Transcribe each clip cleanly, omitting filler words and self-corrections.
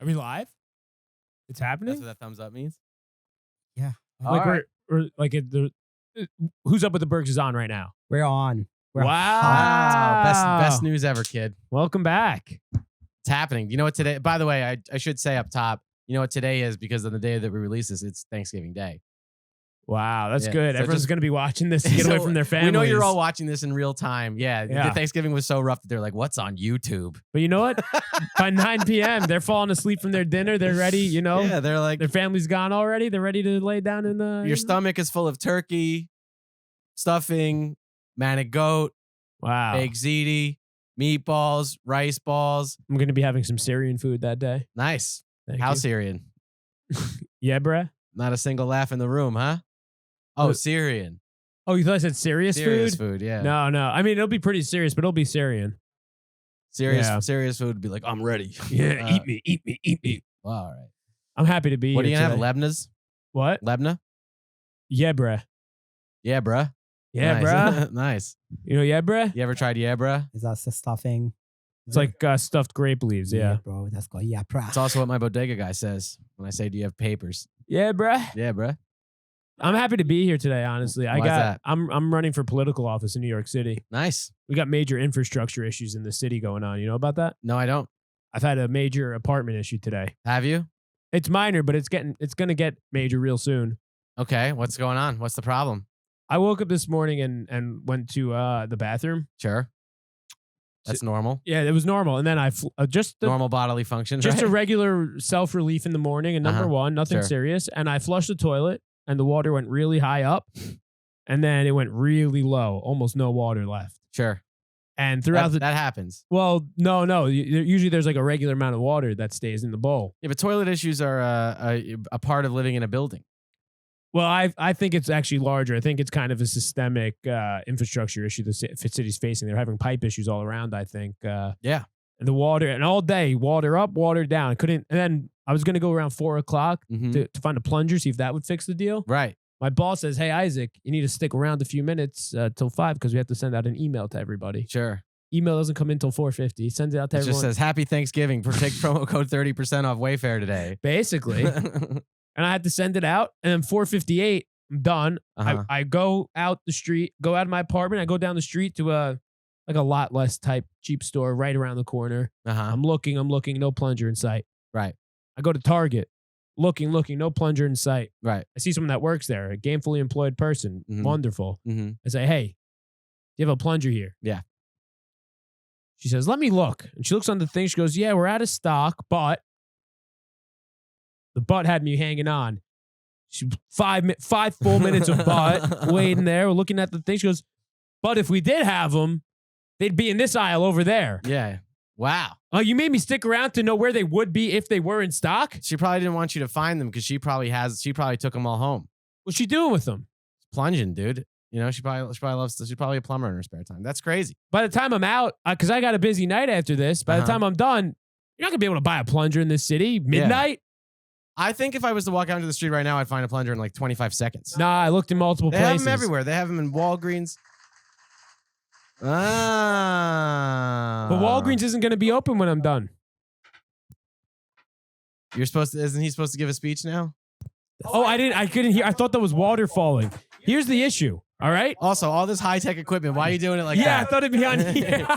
Are we live? It's happening? That's what that thumbs up means? Yeah. Like we're like Who's Up With The Bergs is on right now. We're on. We're Wow. Wow. Best news ever, kid. Welcome back. It's happening. You know what today? By the way, I should say up top, you know what today is, because on the day that we release this, it's Thanksgiving Day. Wow, that's Yeah, good. so Everyone's just- going to be watching this to get So away from their families. We know you're all watching this in real time. Yeah. Yeah. Thanksgiving was so rough that they're like, what's on YouTube? But you know what? By 9 p.m., they're falling asleep from their dinner. They're ready, you know? Yeah, they're like, Their family's gone already. They're ready to lay down in the... your stomach is full of turkey, stuffing, manic goat, Wow. egg ziti, meatballs, rice balls. I'm going to be having some Syrian food that day. Nice. Thank How you. Syrian? Yeah, bruh. Not a single laugh in the room, huh? Oh, What? Syrian. Oh, you thought I said serious food, yeah. No. I mean, it'll be pretty serious, but it'll be Syrian. Yeah. Serious food would be like, I'm ready. Yeah, eat me. Well, all right. I'm happy to be What are here you going to have? today. Lebnas? What? Lebna? Yeah, bruh. Yeah, bruh. Yeah, Nice. bruh. Nice. You know, yeah, bruh? You ever tried yeah, bruh? Is that the stuffing? It's like stuffed grape leaves, yeah. bro. That's good. Yeah, bro. It's also what my bodega guy says when I say, do you have papers? Yeah, bruh. Yeah, bruh. I'm happy to be here today, honestly. Why's that? I'm running for political office in New York City. Nice. We got major infrastructure issues in the city going on. You know about that? No, I don't. I've had a major apartment issue today. Have you? It's minor, but it's gonna get major real soon. Okay. What's going on? What's the problem? I woke up this morning and went to the bathroom. Sure. That's normal. Yeah, it was normal. And then I Normal bodily functions, just right? a regular self relief in the morning. And number one, nothing Sure. serious. And I flushed the toilet, and the water went really high up, and then it went really low, almost no water left. Sure. And throughout That happens. well, no. Usually there's like a regular amount of water that stays in the bowl. Yeah, but toilet issues are a part of living in a building. Well, I think it's actually larger. I think it's kind of a systemic infrastructure issue the city's facing. They're having pipe issues all around, I think. Yeah. And the water, and all day, water up, water down. And then I was going to go around 4 o'clock Mhm. to find a plunger, see if that would fix the deal. Right. My boss says, hey, Isaac, you need to stick around a few minutes till 5 because we have to send out an email to everybody. Sure. Email doesn't come in until 4:50. He sends it out to It everyone. just says, Happy Thanksgiving. Take promo code 30% off Wayfair today. Basically. And I had to send it out. And then 4:58, I'm done. Uh-huh. I go out the street, go out of my apartment. I go down the street to a lot less type cheap store right around the corner. Uh-huh. I'm looking, no plunger in sight. Right. I go to Target, looking, no plunger in sight. Right. I see someone that works there, a gainfully employed person. Mhm. Wonderful. Mm-hmm. I say, hey, do you have a plunger here? Yeah. She says, let me look. And she looks on the thing. She goes, yeah, we're out of stock, but the butt had me hanging on. She 5 full minutes of butt waiting there, looking at the thing. She goes, but if we did have them, they'd be in this aisle over there. Yeah. Wow. Oh, you made me stick around to know where they would be if they were in stock? She probably didn't want you to find them because she probably took them all home. What's she doing with them? Plunging, dude. You know, she's probably a plumber in her spare time. That's crazy. By the time I'm out, because I got a busy night after this, by the Uh-huh. time I'm done, you're not going to be able to buy a plunger in this city. Midnight? I think if I was to walk out into the street right now, I'd find a plunger in like 25 seconds. Nah, I looked in multiple They places. have them everywhere. They have them in Walgreens. Ah. But Walgreens isn't going to be open when I'm done. Isn't he supposed to give a speech now? Oh, I couldn't hear. I thought that was water falling. Here's the issue. All right. Also, all this high-tech equipment, why are you doing it like Yeah, that? I thought it'd be on here.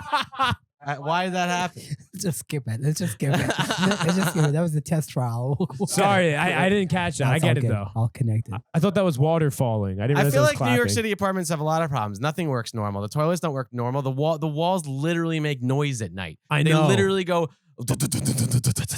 Why did that happen? Just skip it. Let's just skip it. Let's just skip it. That was the test trial. Sorry, I didn't catch that. I That's get all it good. though. I'll connect it. I thought that was water falling. I didn't I realize feel that was like New York clapping. City apartments have a lot of problems. Nothing works normal. The toilets don't work normal. The walls literally make noise at night. I They know. literally go.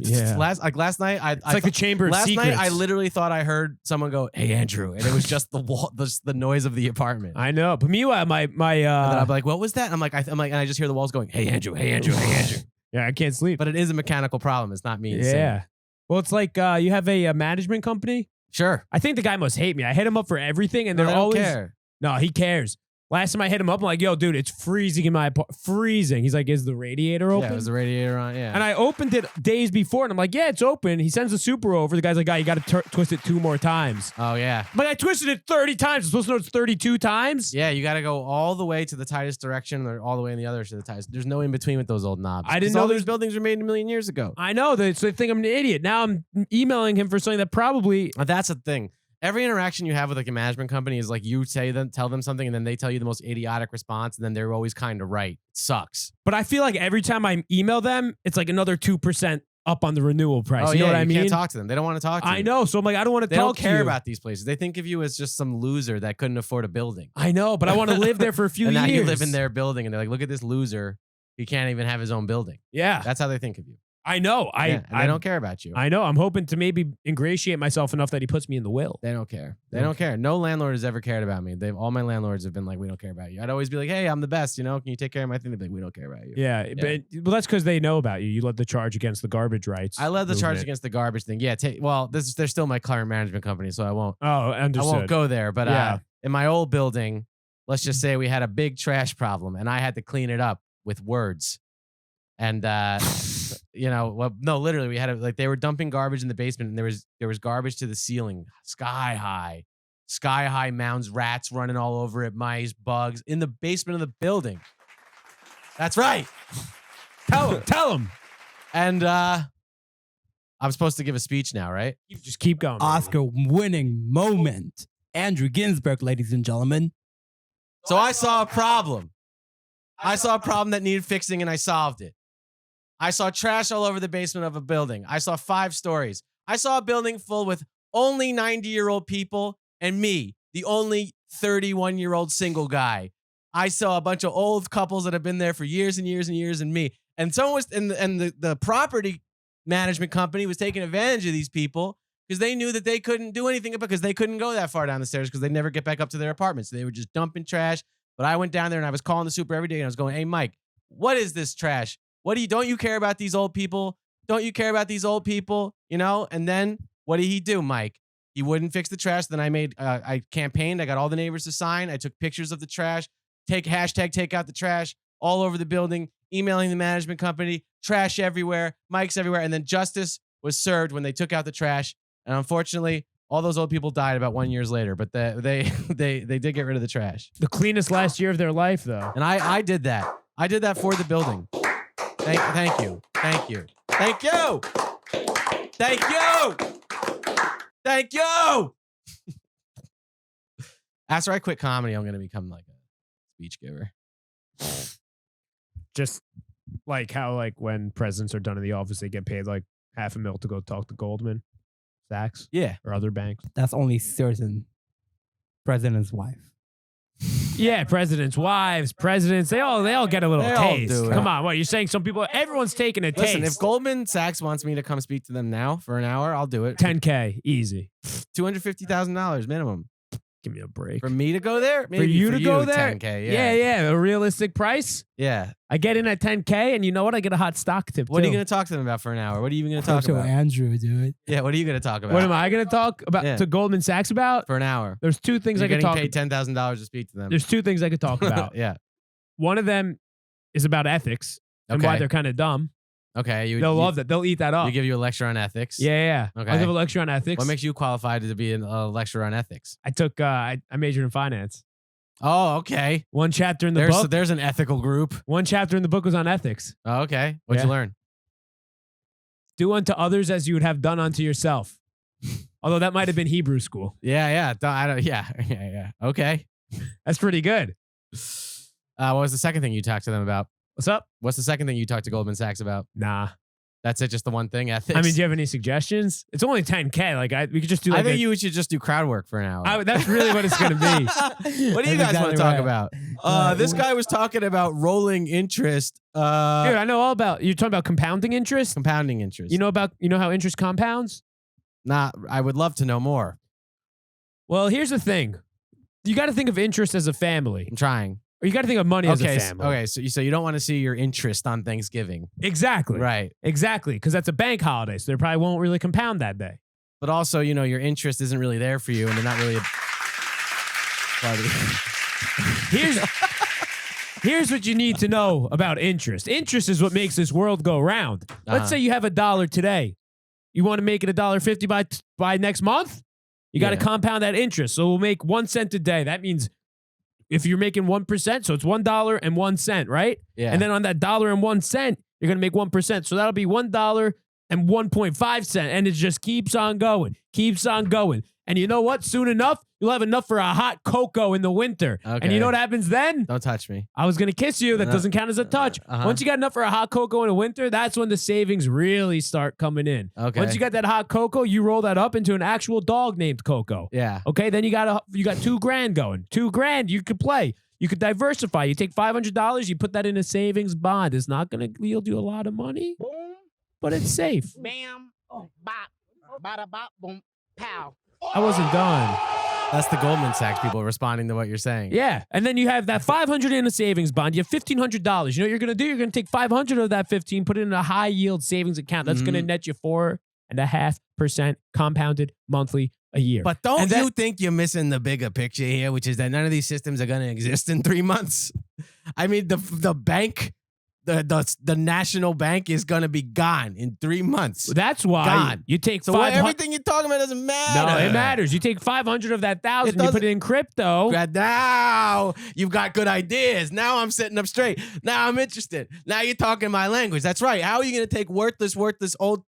Yeah. Last night, It's like the Chamber of last Secrets. night I literally thought I heard someone go, "Hey Andrew," and it was just the noise of the apartment. I know. But meanwhile, my And then I'm like, "What was that?" I'm like, and I just hear the walls going, "Hey Andrew, hey Andrew, hey Andrew." yeah, I can't sleep. But it is a mechanical problem. It's not me. saying it. Yeah. Well, it's like you have a management company. Sure. I think the guy must hate me. I hit him up for everything, and No, they're I don't always care. no. He cares. Last time I hit him up, I'm like, yo, dude, it's freezing in my apartment. Freezing. He's like, is the radiator open? Yeah, it was the radiator on. Yeah. And I opened it days before, and I'm like, yeah, it's open. He sends the super over. The guy's like, you got to twist it 2 more times. Oh, yeah. But I twisted it 30 times. I'm supposed to know it's 32 times? Yeah, you got to go all the way to the tightest direction or all the way in the other to the tightest. There's no in between with those old knobs. I didn't know all there's these buildings were made a million years ago. I know. So they think I'm an idiot. Now I'm emailing him for something that probably... That's the thing. Every interaction you have with like a management company is like you tell them something, and then they tell you the most idiotic response, and then they're always kind of right. It sucks. But I feel like every time I email them, it's like another 2% up on the renewal price. Oh, you know what I mean? You can't talk to them. They don't want to talk to you. I know. So I'm like, I don't want to They talk don't care to you. about these places. They think of you as just some loser that couldn't afford a building. I know, but I want to live there for a few And years. now you live in their building, and they're like, look at this loser. He can't even have his own building. Yeah. That's how they think of you. I know. And they don't care about you. I know. I'm hoping to maybe ingratiate myself enough that he puts me in the will. They don't care. They don't care. No landlord has ever cared about me. All my landlords have been like, we don't care about you. I'd always be like, hey, I'm the best. You know, can you take care of my thing? They'd be like, we don't care about you. Yeah. But that's because they know about you. You led the charge against the garbage rights. I led the charge movement. against the garbage thing. Yeah. They're still my current management company, so I won't. Oh, understood. I won't go there. But Yeah. In my old building, let's just say we had a big trash problem, and I had to clean it up with words. And no, literally, we had they were dumping garbage in the basement, and there was garbage to the ceiling, sky high mounds, rats running all over it, mice, bugs in the basement of the building. That's right. Tell him. And I'm supposed to give a speech now, right? Just keep going. baby. Oscar-winning moment. Andrew Ginsberg, ladies and gentlemen. So I saw a problem. I saw a problem that needed fixing, and I solved it. I saw trash all over the basement of a building. I saw 5 stories. I saw a building full with only 90-year-old people and me, the only 31-year-old single guy. I saw a bunch of old couples that have been there for years and years and years, and me. And someone was, and the property management company was taking advantage of these people because they knew that they couldn't do anything because they couldn't go that far down the stairs because they'd never get back up to their apartments. So they were just dumping trash. But I went down there and I was calling the super every day, and I was going, hey, Mike, what is this trash? Don't you care about these old people? Don't you care about these old people? You know? And then what did he do, Mike? He wouldn't fix the trash. Then I campaigned. I got all the neighbors to sign. I took pictures of the trash, hashtag take out the trash all over the building, emailing the management company, trash everywhere, mics everywhere. And then justice was served when they took out the trash. And unfortunately, all those old people died about 1 year later, but they did get rid of the trash. The cleanest last year of their life, though. And I did that. I did that for the building. Thank you. Thank you. Thank you. Thank you. Thank you. After I quit comedy, I'm going to become like a speech giver. Just like how, like, when presidents are done in the office, they get paid like $500,000 to go talk to Goldman, Sachs, Yeah. or other banks. That's only certain president's wife. Yeah, presidents' wives, presidents, they all get a little They all taste. do it. Come on, what, you're saying some people, everyone's taking a Listen, taste. if Goldman Sachs wants me to come speak to them now for an hour, I'll do it. $10K, easy. $250,000 minimum. Give me a break. For me to go there? Maybe for you to go there? 10K, Yeah, a realistic price. Yeah. I get in at $10K, and you know what? I get a hot stock tip, What are too. you going to talk to them about for an hour? What are you even going to talk to about? Andrew, dude. Yeah, what are you going to talk about? What am I going to talk about Yeah. to Goldman Sachs about? For an hour. There's 2 things You're I could getting talk paid $10,000 to speak to them. There's 2 things I could talk about. Yeah. One of them is about ethics and why Okay. they're kind of dumb. Okay. They'll love that. They'll eat that up. You give you a lecture on ethics. Yeah. Okay. I'll give a lecture on ethics. What makes you qualified to be a lecturer on ethics? I took, I majored in finance. Oh, okay. One chapter in the book. There's an ethical group. One chapter in the book was on ethics. Oh, okay. What'd you learn? Do unto others as you would have done unto yourself. Although that might have been Hebrew school. Yeah. Yeah. Okay. That's pretty good. What was the second thing you talked to them about? What's up? What's the second thing you talked to Goldman Sachs about? Nah. That's it. Just the one thing. Ethics. I mean, do you have any suggestions? It's only $10K. Like, we could just do like I think you should just do crowd work for an hour. that's really what it's going to be. What do you That's guys want exactly to talk right. about? This guy was talking about rolling interest. Dude, I know all about, you're talking about compounding interest? Compounding interest. You know how interest compounds? Nah, I would love to know more. Well, here's the thing. You got to think of interest as a family. I'm trying. Or you got to think of money as a family. Okay, so you don't want to see your interest on Thanksgiving. Exactly. Right. Exactly. Because that's a bank holiday. So they probably won't really compound that day. But also, your interest isn't really there for you, and they're not really a party. Here's what you need to know about interest. Interest is what makes this world go round. Let's say you have $1 today. You want to make it $1.50 by next month? You got to compound that interest. So we'll make 1 cent a day. That means if you're making 1%, so it's $1.01, right? Yeah. And then on that $1.01, you're going to make 1%. So that'll be $1.01.5. And it just keeps on going. And you know what? Soon enough, you'll have enough for a hot cocoa in the winter. Okay. And you know what happens then? Don't touch me. I was going to kiss you. That doesn't count as a touch. Once you got enough for a hot cocoa in the winter, that's when the savings really start coming in. Okay. Once you got that hot cocoa, you roll that up into an actual dog named Coco. Yeah. Okay, then you got $2,000 going. $2,000, you could play. You could diversify. You take $500, you put that in a savings bond. It's not going to yield you a lot of money, but it's safe. Bam, bop, bada bop, boom, pow. I wasn't done. That's the Goldman Sachs people responding to what you're saying. Yeah, and then you have that $500 in a savings bond. You have $1,500. You know what you're going to do? You're going to take $500 of that 15, put it in a high yield savings account. That's going to net you 4.5% compounded monthly a year. But don't you think you're missing the bigger picture here, which is that none of these systems are going to exist in 3 months? I mean, the bank, the national bank is going to be gone in 3 months. That's why you take everything you're talking about doesn't matter. No, it matters. You take 500 of that 1,000, you put it in crypto. Now you've got good ideas. Now I'm sitting up straight. Now I'm interested. Now you're talking my language. That's right. How are you going to take worthless, old,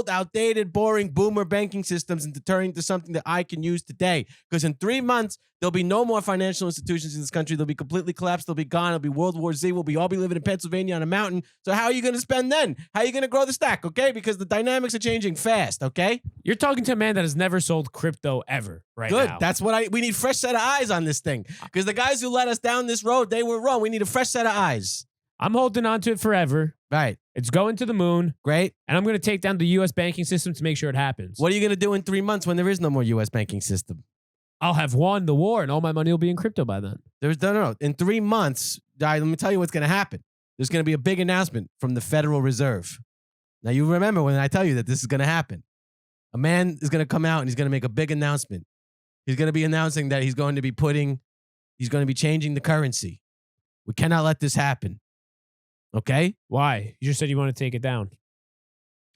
outdated, boring boomer banking systems and turn into something that I can use today? Because in 3 months, there'll be no more financial institutions in this country. They'll be completely collapsed. They'll be gone. It'll be World War Z. We'll all be living in Pennsylvania on a mountain. So how are you going to spend then? How are you going to grow the stack? Okay, because the dynamics are changing fast. Okay, you're talking to a man that has never sold crypto ever. Right Good. now. That's what we need. Fresh set of eyes on this thing, because the guys who led us down this road, they were wrong. We need a fresh set of eyes. I'm holding on to it forever. Right. It's going to the moon. Great. And I'm going to take down the U.S. banking system to make sure it happens. What are you going to do in 3 months when there is no more U.S. banking system? I'll have won the war and all my money will be in crypto by then. No. In 3 months, let me tell you what's going to happen. There's going to be a big announcement from the Federal Reserve. Now, you remember when I tell you that this is going to happen. A man is going to come out and he's going to make a big announcement. He's going to be announcing that he's going to be changing the currency. We cannot let this happen. Okay? Why? You just said you want to take it down.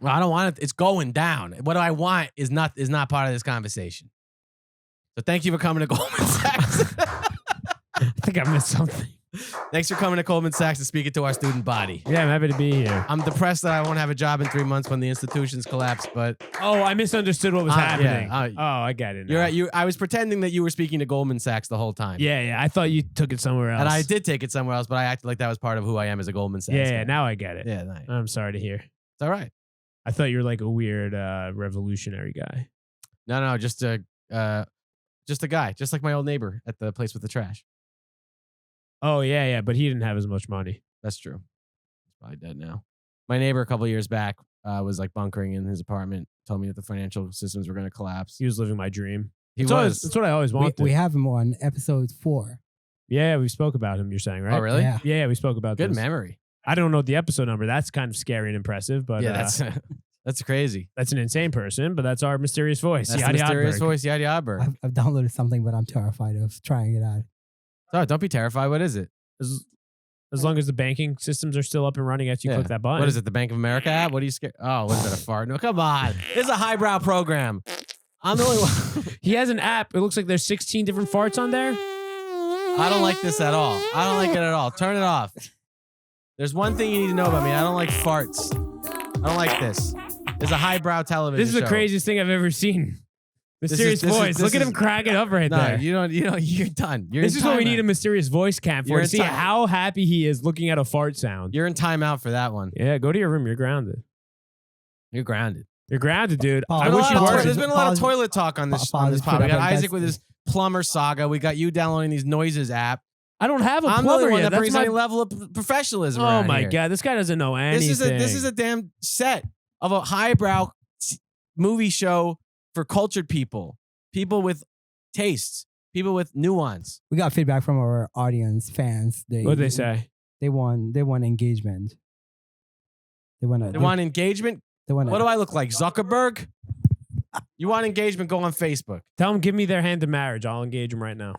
Well, I don't want it. It's going down. What I want is not part of this conversation. So thank you for coming to Goldman Sachs. I think I missed something. Thanks for coming to Goldman Sachs and speaking to our student body. Yeah, I'm happy to be here. I'm depressed that I won't have a job in 3 months when the institutions collapse, but... Oh, I misunderstood what was happening. Yeah, I get it now. I was pretending that you were speaking to Goldman Sachs the whole time. Yeah. I thought you took it somewhere else. And I did take it somewhere else, but I acted like that was part of who I am as a Goldman Sachs guy. Now I get it. Yeah, nice. I'm sorry to hear. It's all right. I thought you were like a weird revolutionary guy. No, just a guy, just like my old neighbor at the place with the trash. Oh, yeah, but he didn't have as much money. That's true. He's probably dead now. My neighbor a couple years back was like bunkering in his apartment, told me that the financial systems were going to collapse. He was living my dream. That's what I always wanted. We have him on episode 4. Yeah, we spoke about him, you're saying, right? Oh, really? Yeah. We spoke about Good this. memory. I don't know the episode number. That's kind of scary and impressive, but Yeah, that's crazy. that's an insane person, but that's our mysterious voice. That's the Yadi mysterious Odberg. voice, Yadi Odberg. I've downloaded something, but I'm terrified of trying it out. Oh, don't be terrified. What is it? As long as the banking systems are still up and running after you click that button. What is it? The Bank of America app? What are you scared? Oh, what is that? A fart? No, come on. This is a highbrow program. I'm the only one. He has an app. It looks like there's 16 different farts on there. I don't like this at all. I don't like it at all. Turn it off. There's one thing you need to know about me. I don't like farts. I don't like this. It's a highbrow television This is the show. craziest thing I've ever seen. Mysterious voice. Look at him cracking up right there. You don't. You're done. This is what we need a mysterious voice cam for, You're to in see how happy he is looking at a fart sound. You're in timeout for that one. Yeah, go to your room. You're grounded. You're grounded. You're grounded, dude. Oh, I wish you were. There's been a lot of toilet talk on this pod. We got Isaac that's- with his plumber saga. We got you downloading these noises app. I don't have a I'm the plumber only one yet. that brings That's any my... level of professionalism. Oh around my here. god, this guy doesn't know anything. This is a damn set of a highbrow movie show for cultured people with tastes, people with nuance. We got feedback from our audience, fans. What'd they say? They want engagement. They want engagement. What do I look like, Zuckerberg? You want engagement? Go on Facebook. Tell them, give me their hand in marriage. I'll engage them right now.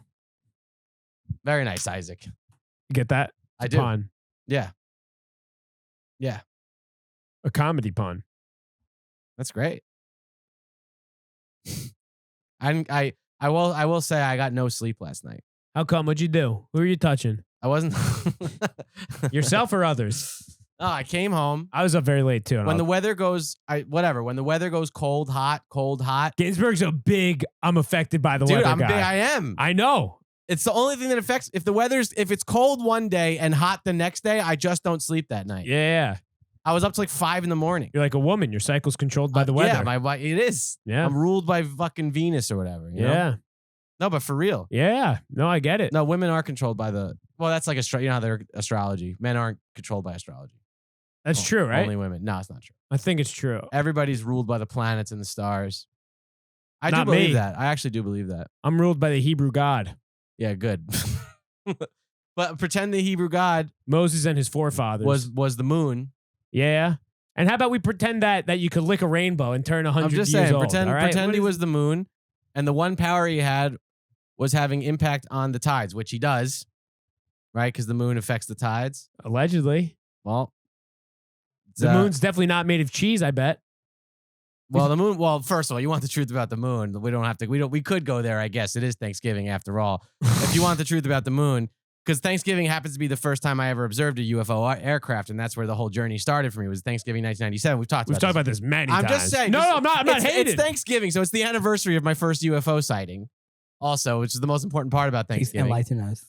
Very nice, Isaac. You get that? I It's a do. Pun. Yeah. Yeah. A comedy pun. That's great. I will say I got no sleep last night. How come? What'd you do? Who are you touching? I wasn't Yourself or others? Oh, I came home. I was up very late too. And When the weather goes, when the weather goes cold, hot. Ginsburg's a big, I'm affected by the Dude, weather I'm guy. big. I am. I know. It's the only thing that affects. If it's cold one day and hot the next day, I just don't sleep that night. Yeah. I was up to like 5 a.m. You're like a woman. Your cycle's controlled by the weather. Yeah, it is. Yeah. I'm ruled by fucking Venus or whatever. You know? Yeah. No, but for real. Yeah. No, I get it. No, women are controlled by the. Well, that's like you know how they're astrology. Men aren't controlled by astrology. That's true, right? Only women. No, it's not true. I think it's true. Everybody's ruled by the planets and the stars. I Not do believe me. that. I actually do believe that. I'm ruled by the Hebrew God, Yeah, good. But pretend the Hebrew God Moses and his forefathers. was the moon. Yeah. And how about we pretend that you could lick a rainbow and turn 100 I'm just years saying, old? pretend all right? pretend What he is- was the moon, and the one power he had was having impact on the tides, which he does, right? Because the moon affects the tides. Allegedly. Well, The moon's definitely not made of cheese, I bet. Well, the moon. Well, first of all, you want the truth about the moon. We don't have to. We could go there, I guess. It is Thanksgiving after all. If you want the truth about the moon, because Thanksgiving happens to be the first time I ever observed a UFO aircraft, and that's where the whole journey started for me. Was Thanksgiving 1997. We've talked about this many I'm times. just saying. No, I'm not it's, hating. It's Thanksgiving, so it's the anniversary of my first UFO sighting. Also, which is the most important part about Please Thanksgiving. enlighten us.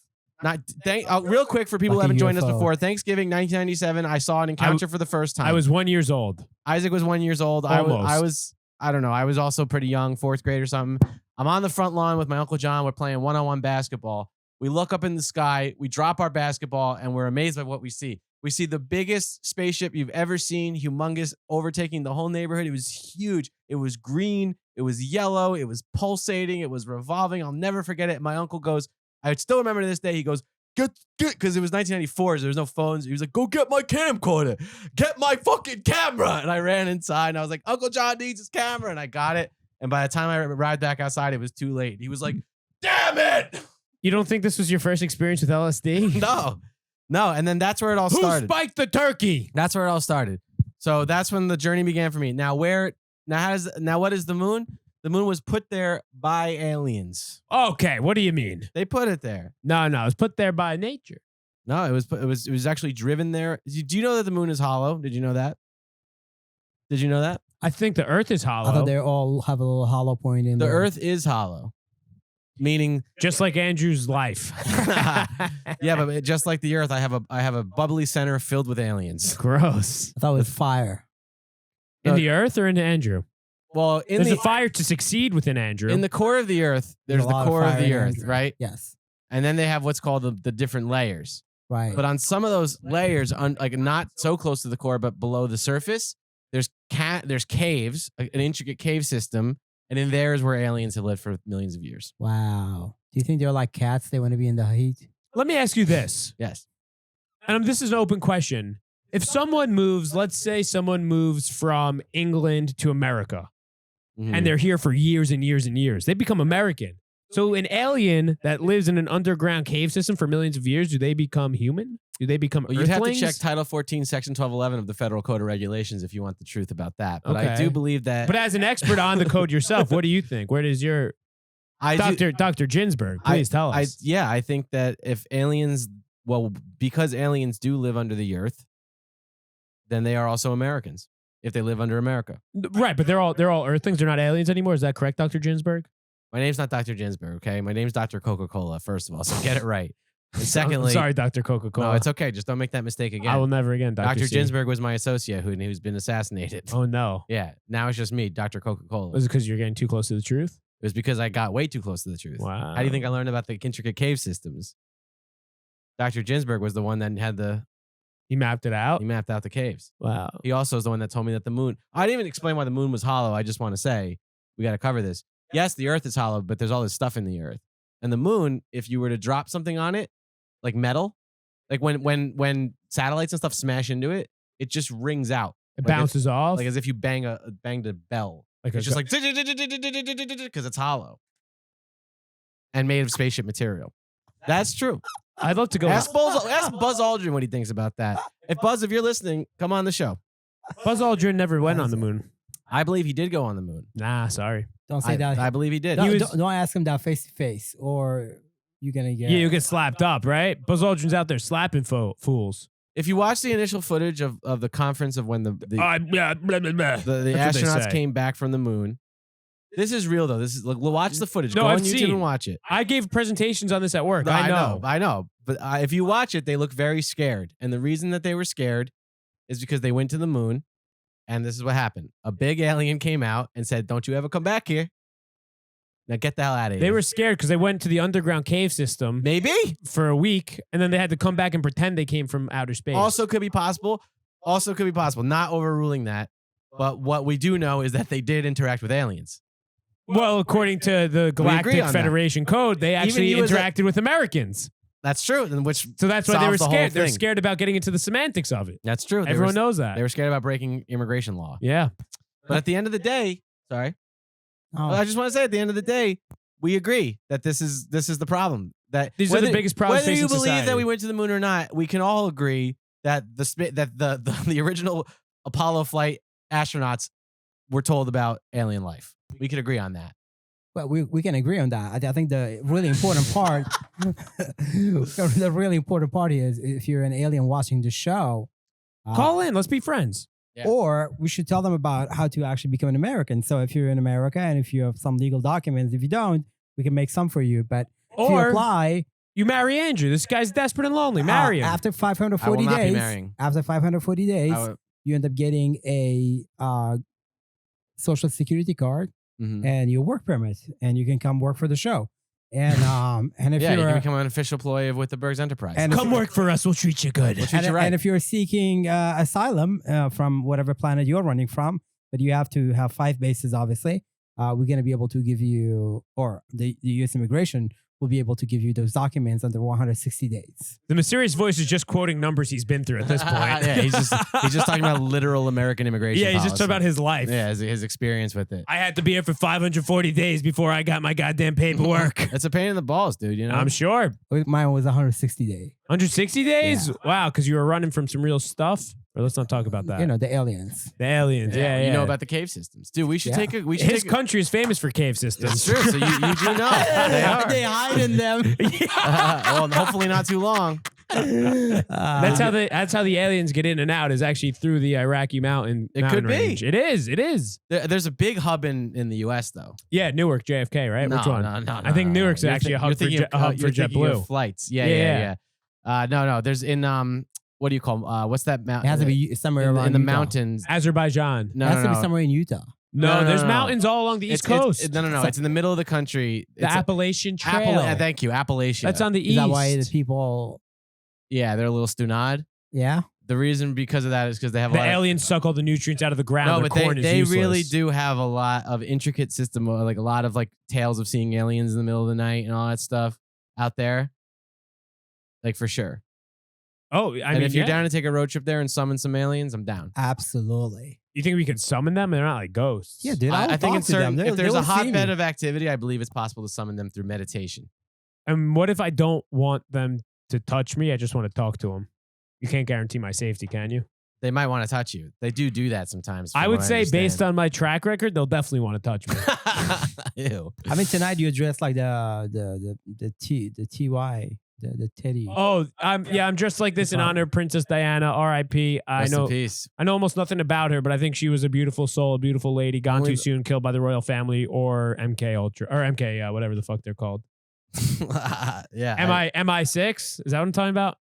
Real quick for people who Like a haven't joined us UFO. before. Thanksgiving 1997. I saw an encounter for the first time. I was 1 year old. Isaac was 1 year old. Almost. I don't know. I was also pretty young, 4th grade or something. I'm on the front lawn with my Uncle John. We're playing one-on-one basketball. We look up in the sky. We drop our basketball, and we're amazed by what we see. We see the biggest spaceship you've ever seen, humongous, overtaking the whole neighborhood. It was huge. It was green. It was yellow. It was pulsating. It was revolving. I'll never forget it. My uncle goes, I still remember to this day, he goes, get, because it was 1994, so there was no phones. He was like, go get my camcorder. Get my fucking camera. And I ran inside, and I was like, Uncle John needs his camera. And I got it. And by the time I arrived back outside, it was too late. He was like, damn it. You don't think this was your first experience with LSD? No. And then that's where it all Who started. spiked the turkey? That's where it all started. So that's when the journey began for me. Now what is the moon? The moon was put there by aliens. Okay, what do you mean? They put it there. No, it was put there by nature. No, it was actually driven there. Do you know that the moon is hollow? Did you know that? Did you know that? I think the Earth is hollow. I thought they all have a little hollow point in The there. Earth is hollow, meaning just like Andrew's life. yeah, but just like the Earth, I have a bubbly center filled with aliens. Gross. I thought it was fire. In the Earth or in Andrew? Well, There's a fire to succeed within Andrew. in the core of the Earth, there's a the lot core of fire the in Earth, Andrew. right? Yes. And then they have what's called the different layers. Right. But on some of those layers, like not so close to the core, but below the surface, there's caves, an intricate cave system, and in there is where aliens have lived for millions of years. Wow. Do you think they're like cats? They want to be in the heat? Let me ask you this. Yes. And this is an open question. If someone moves, let's say someone moves from England to America, Mhm. and they're here for years and years and years, they become American. So an alien that lives in an underground cave system for millions of years, do they become human? Do they become Well, you'd have to Earthlings? check Title 14, Section 1211 of the Federal Code of Regulations if you want the truth about that. But I Okay. do believe that. But as an expert on the code yourself, what do you think? Where does your Dr. Ginsburg, please tell us. I think that if aliens, because aliens do live under the earth, then they are also Americans if they live under America. Right, but they're all Earthlings. They're not aliens anymore. Is that correct, Dr. Ginsburg? My name's not Dr. Ginsburg, okay? My name's Dr. Coca-Cola, first of all, so get it right. And secondly, Sorry, Dr. Coca-Cola. no, it's okay. Just don't make that mistake again. I will never again, Dr. Dr. C. Ginsburg was my associate who's been assassinated. Oh no. Yeah, now it's just me, Dr. Coca-Cola. Was it because you're getting too close to the truth? It was because I got way too close to the truth. Wow. How do you think I learned about the intricate cave systems? Dr. Ginsburg was the one that had He mapped it out? he mapped out the caves. Wow. He also is the one that told me that the moon. I didn't even explain why the moon was hollow. I just want to say we got to cover this. Yes, the earth is hollow, but there's all this stuff in the earth. And the moon, if you were to drop something on it, like metal, like when satellites and stuff smash into it, it just rings out. It Like bounces off? Like as if you banged a bell. Like It's a just like because it's hollow and made of spaceship material. That's true. I'd love to go. Ask Buzz Aldrin what he thinks about that. If Buzz, if you're listening, come on the show. Buzz Aldrin never went on the moon. I believe he did go on the moon. Nah, sorry. Don't say that. I believe he did. Don't ask him that face to face, or you're gonna get. Yeah, you get slapped up, right? Buzz Aldrin's out there slapping fools. If you watch the initial footage of the conference of when the Blah, blah, blah, blah. the That's what they astronauts say. came back from the moon. This is real though. This is look. Watch the footage. No, Go I've on YouTube seen. and watch it. I gave presentations on this at work. No, I know. But if you watch it, they look very scared, and the reason that they were scared is because they went to the moon, and this is what happened: a big alien came out and said, "Don't you ever come back here." Now get the hell out of here. They were scared because they went to the underground cave system maybe. for a week, and then they had to come back and pretend they came from outer space. Also could be possible. Not overruling that, but what we do know is that they did interact with aliens. well, according to the Galactic on that. Federation Code, they actually you as a- interacted with Americans. That's true. And which So that's why they were solves the whole scared. They're thing. scared about getting into the semantics of it. That's true. Everyone knows that. They were scared about breaking immigration law. Yeah. But at the end of the day, sorry. Oh. I just want to say at the end of the day, we agree that this is the problem. That These are the biggest problems Whether you facing believe that society. we went to the moon or not, we can all agree that the original Apollo flight astronauts were told about alien life. We can agree on that. Well, we can agree on that. I think the really important part, the really important part is if you're an alien watching the show, Call in. Let's be friends. Yeah. or we should tell them about how to actually become an American. So if you're in America and if you have some legal documents, if you don't, we can make some for you. But if you Or apply, you marry Andrew. This guy's desperate and lonely. Marry him. after I will 540 not be days, marrying. after 540 days, I would- you end up getting a social security card Mhm. and your work permit, and you can come work for the show. And if Yeah, you you're can become an official employee of With the Bergs Enterprise. and Come work for us. We'll treat you good. We'll treat and, you right. and if you're seeking asylum from whatever planet you're running from, but you have to have 5 bases, obviously, we're going to be able to give you, or the U.S. immigration will be able to give you those documents under 160 days. The mysterious voice is just quoting numbers he's been through at this point. Yeah, he's just talking about literal American immigration. Yeah, he's just talking policy. about his life. Yeah, his experience with it. I had to be here for 540 days before I got my goddamn paperwork. It's a pain in the balls, dude. You know. I'm sure. Mine was 160 day. 160 days? Wow, because you were running from some real stuff? Or let's not talk about that. You know, the aliens. The aliens. Yeah, yeah. You know about the cave systems, dude. We should Yeah. take a. We should His take country is famous for cave systems. It's true. So you do know they are. They hide in them. Well, hopefully not too long. That's how the aliens get in and out is actually through the Iraqi mountain. It mountain could be. range. It is. It is. There's a big hub in the U.S. though. Yeah, Newark, JFK, right? No, Which one? No, I think no, Newark's You're actually a hub you're for thinking of- a hub for you're thinking of JetBlue. flights. Yeah. Yeah. No. There's in what do you call what's that It mountain? has to be somewhere around in the Utah. mountains. Azerbaijan. No, It has no, to be no. somewhere in Utah. No, there's no. mountains all along the East Coast. No. It's in the middle of the country. the It's Appalachian Trail. Thank you, Appalachia. That's on the Is east. that why the people? Yeah, they're a little stunad. Yeah. The reason because of that is because they have a The lot aliens suck all the nutrients out of the ground. No, Their but corn they is really useless. do have a lot of intricate system, like a lot of like tales of seeing aliens in the middle of the night and all that stuff out there. Like for sure. Oh, I And mean, if you're yeah. down to take a road trip there and summon some aliens, I'm down. Absolutely. You think we could summon them? They're not like ghosts. Yeah, dude. I think in certain, if there's a hotbed hotbed of activity, I believe it's possible to summon them through meditation. And what if I don't want them to touch me? I just want to talk to them. You can't guarantee my safety, can you? They might want to touch you. They do that sometimes. I would say, based on my track record, they'll definitely want to touch me. Ew. I mean, tonight you dressed like the TY, the teddy. Oh, I'm dressed like this in honor of Princess Diana, R.I.P. I Rest in know peace. I know almost nothing about her, but I think she was a beautiful soul, a beautiful lady, gone Only too the- soon, killed by the royal family or MK Ultra or MK, whatever the fuck they're called. Yeah. MI6? Is that what I'm talking about?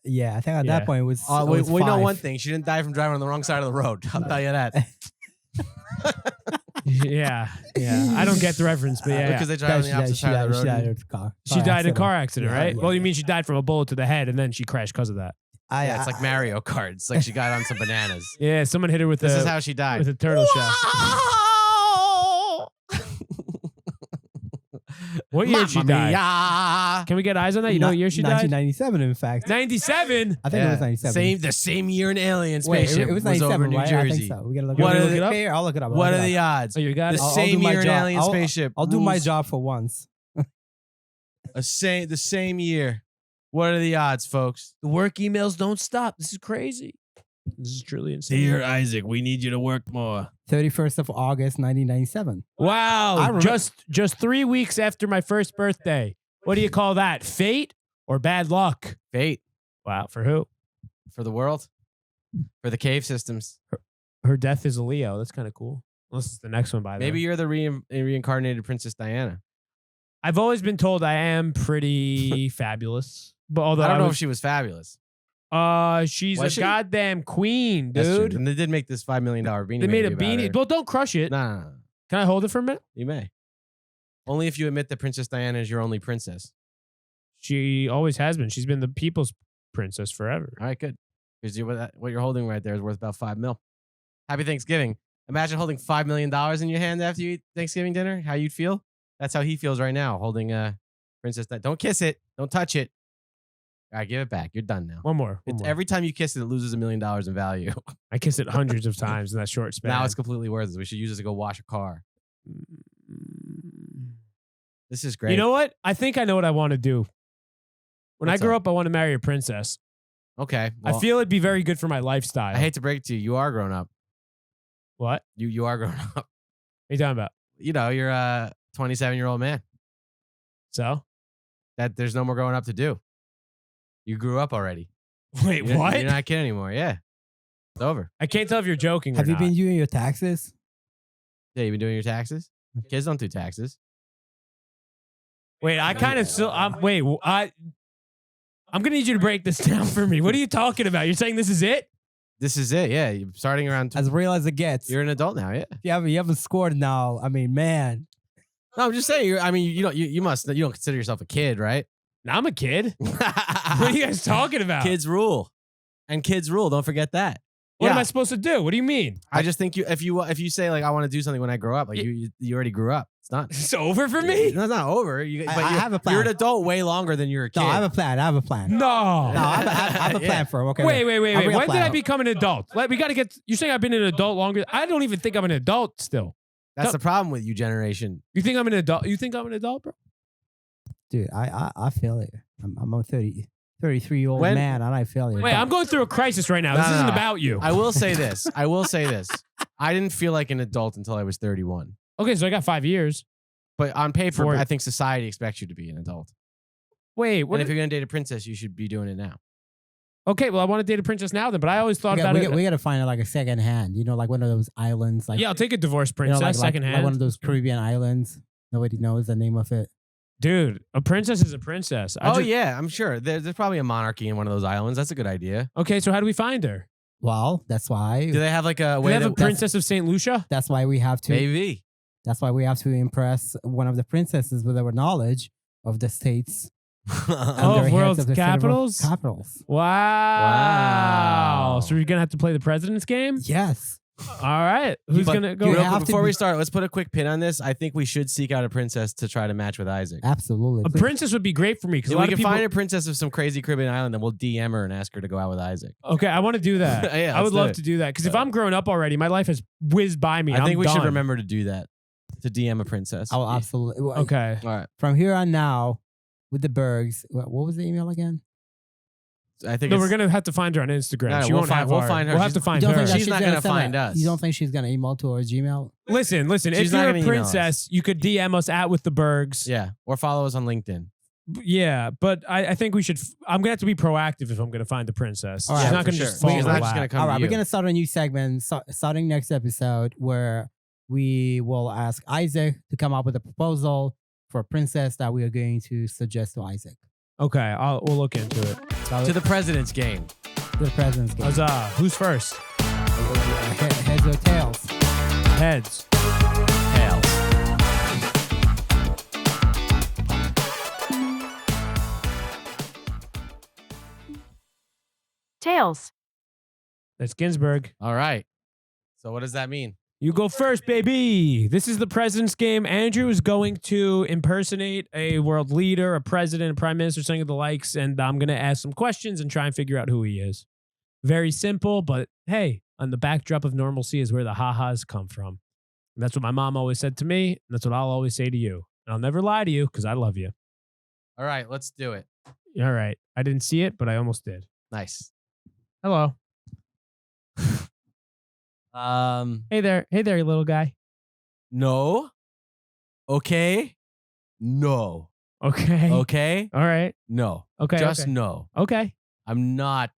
Yeah, I think at Yeah. that point it was. it we was know 5. one thing. She didn't die from driving on the wrong side of the road. I'll tell you that. yeah. I don't get the reference, but yeah. Because they drive Yeah, on the opposite side of the road. She died in a car. She died in a car accident, Yeah, right? yeah, Well, you yeah. mean she died from a bullet to the head and then she crashed because of that. Yeah, it's like Mario Kart. It's like she got on some bananas. Yeah, someone hit her with This a is how she died. with a turtle shell. What year did she die? die? Can we get eyes on that? You know what year she died? 1997, in fact. 97. I think it was 97. The same year an alien Wait, spaceship it was was 97, over New right? Jersey. I think so. We gotta look What it are up. the- Look it up. I'll look it up. I'll What look are it the up. odds? Oh, you got The it. I'll same do my year an job. alien spaceship. I'll do my rules- job for once. The same year. What are the odds, folks? The work emails don't stop. This is crazy. This is truly insane. Isaac, we need you to work more. 31st of August, 1997. Wow. I remember- Just 3 weeks after my first birthday. What do you call that? Fate or bad luck? Fate Wow. For who? for the world, for the cave systems. Her death is a Leo. That's kind of cool. Unless it's the next one by Maybe you're the reincarnated Princess Diana. I've always been told I am pretty fabulous. But although I don't know if she was fabulous. She's Was a she? goddamn queen, That's true. dude. And they did make this $5 million beanie. They made a movie about beanie. her. Well, don't crush it. Nah, Can I hold it for a minute? you may. Only if you admit that Princess Diana is your only princess. She always has been. She's been the people's princess forever. All right, good. Because what you're holding right there is worth about $5 million. Happy Thanksgiving. Imagine holding $5 million in your hand after you eat Thanksgiving dinner. How you'd feel? That's how he feels right now, holding Princess Diana. Don't kiss it. Don't touch it. All right, give it back. You're done now. One more. It's every time you kiss it, it loses $1 million in value. I kissed it hundreds of times in that short span. Now it's completely worthless. We should use it to go wash a car. This is great. You know what? I think I know what I want to do. When What's I grow up? up, I want to marry a princess. Okay. I well, feel it'd be very good for my lifestyle. I hate to break it to you. You are grown up. What? You are grown up. What are you talking about? You know, you're a 27-year-old man. So? That there's no more growing up to do. You grew up already. Wait, You're what? You're not a kid anymore. Yeah. It's over. I can't tell if you're joking Have or you not. been doing your taxes? Yeah, you been doing your taxes? Kids don't do taxes. Wait, I kind of still. I'm gonna need you to break this down for me. What are you talking about? You're saying this is it? This is it. Yeah. You're starting around. As real as it gets. You're an adult now. Yeah. You haven't scored now. I mean, man. No, I'm just saying. You don't consider yourself a kid, right? Now I'm a kid. What are you guys talking about? Kids rule, and kids rule. Don't forget that. What am Yeah. I supposed to do? What do you mean? I just think if you say like I want to do something when I grow up, like you already grew up. It's not. It's over for me? No, it's not over. I have a plan. You're an adult way longer than you're a kid. No, I have a plan. I have a plan. No. No, I have a plan Yeah. for him. Okay. Wait. A When real did plan. I become an adult? We got to get. You're saying I've been an adult longer? I don't even think I'm an adult still. That's the problem with you generation. You think I'm an adult? You think I'm an adult, bro? Dude, I feel it. I'm a 33-year-old When- man, and I feel it. Wait, I'm going through a crisis right now. No, This no, isn't no. about you. I will say this. I didn't feel like an adult until I was 31. Okay, so I got 5 years. But on paper, For- I think society expects you to be an adult. Wait, what? And if you're gonna date a princess, you should be doing it now. Okay, well, I want to date a princess now then, but I always thought we about it. got to find like a second hand. You know, like one of those islands. Like Yeah, I'll take a divorced you know, princess like secondhand. one of those Caribbean islands. Nobody knows the name of it. Dude, a princess is a princess. Yeah, I'm sure. There's probably a monarchy in one of those islands. That's a good idea. Okay, so how do we find her? Well, that's why. Do they have like a Do way we have a that princess of St. Lucia? That's why we have to. maybe? That's why we have to impress one of the princesses with our knowledge of the states. Oh, and their heads world's of the federal capitals? Capitals. Wow. Wow. So we're going to have to play the president's game? Yes. All right. Who's But going to go? you Real have quick, to before be- we start, let's put a quick pin on this. I think we should seek out a princess to try to match with Isaac. Absolutely. A princess would be great for me because If a lot we of can people. find a princess of some crazy Caribbean island, then we'll DM her and ask her to go out with Isaac. Okay, I want to do that. Yeah, I would let's do love it. to do that because if Yeah. I'm grown up already, my life has whizzed by me. I think we should done. remember to do that. To DM a princess. Oh, absolutely. Well, Okay. All right. From here on now, with the Bergs, what was the email again? I think No, it's- we're gonna have to find her on Instagram. No, She we'll won't find- have we'll our- find her. We'll have She's- to find You don't her. think that She's not gonna send find that- us. You don't think she's gonna email to our Gmail? Listen. If She's you're not a gonna email princess, you could DM us at With The Bergs. Yeah. Or follow us on LinkedIn. Yeah, but I think we should. I'm gonna have to be proactive if I'm gonna find the princess. All She's right, not for gonna sure. just fall She's in not my just lap. gonna come All to right, you. we're gonna start a new segment starting next episode where we will ask Isaac to come up with a proposal for a princess that we are going to suggest to Isaac. Okay, we'll look into it. So, To the president's game. the president's game. Huzzah! Who's first? Heads or tails? Heads. Tails. Tails. That's Ginsburg. All right. So what does that mean? You go first, baby. This is the president's game. Andrew is going to impersonate a world leader, a president, a prime minister, something of the likes, and I'm going to ask some questions and try and figure out who he is. Very simple, but hey, on the backdrop of normalcy is where the ha-has come from. And that's what my mom always said to me, and that's what I'll always say to you. And I'll never lie to you because I love you. All right, let's do it. All right. I didn't see it, but I almost did. Nice. Hello. Hey there, you little guy. No. Okay. No. Okay. Okay. All right. No. Okay. Just okay. no. Okay. I'm not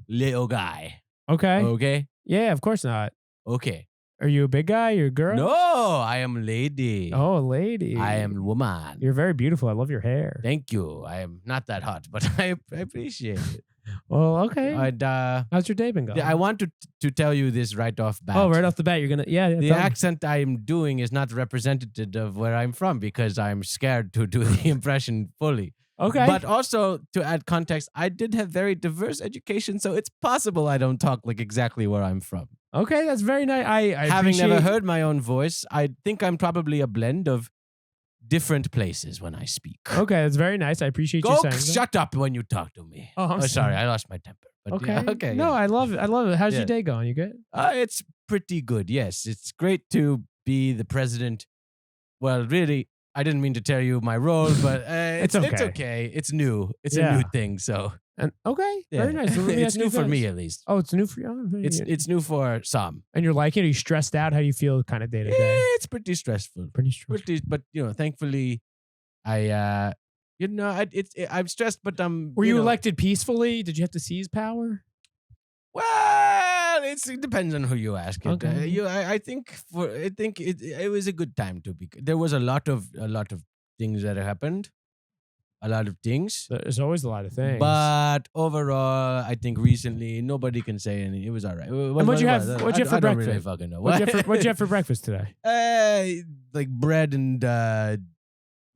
little guy. Okay. Okay. Yeah, of course not. Okay. Are you a big guy? You're a girl? No, I am lady. Oh, a lady. I am woman. You're very beautiful. I love your hair. Thank you. I am not that hot, but I appreciate it. Well, okay. I'd, How's your day been going? I want to tell you this right off bat. Oh, right off the bat, you're gonna The tell me. accent I am doing is not representative of where I'm from because I'm scared to do the impression fully. Okay. But also to add context, I did have very diverse education, so it's possible I don't talk like exactly where I'm from. Okay, that's very nice. I Having never appreciate- heard my own voice, I think I'm probably a blend of different places when I speak. Okay, that's very nice. I appreciate you Go saying that. shut up when you talk to me. Oh, I'm sorry, sorry. I lost my temper. But Okay. yeah, okay. No, yeah. I love it. I love it. How's Yeah. your day going? You good? It's pretty good. Yes, it's great to be the president. Well, really, I didn't mean to tell you my role, but it's okay. okay. It's new. It's a Yeah. new thing. So And okay, yeah. very nice. So let me It's ask new you for this. me at least. Oh, it's new for you. Oh, very good. It's new for some. And you're liking it? Are you stressed out? How do you feel kind of day to Yeah, day? it's pretty stressful. Pretty stressed. But thankfully, I'm stressed, but I'm. Were you elected peacefully? Did you have to seize power? Well, it depends on who you ask. Okay. I think it was a good time to be. There was a lot of things that happened, a lot of things. There's always a lot of things. But overall, I think recently nobody can say anything. It was all right. And what'd you have for I don't really breakfast? fucking know. What'd you have for breakfast today? Like bread and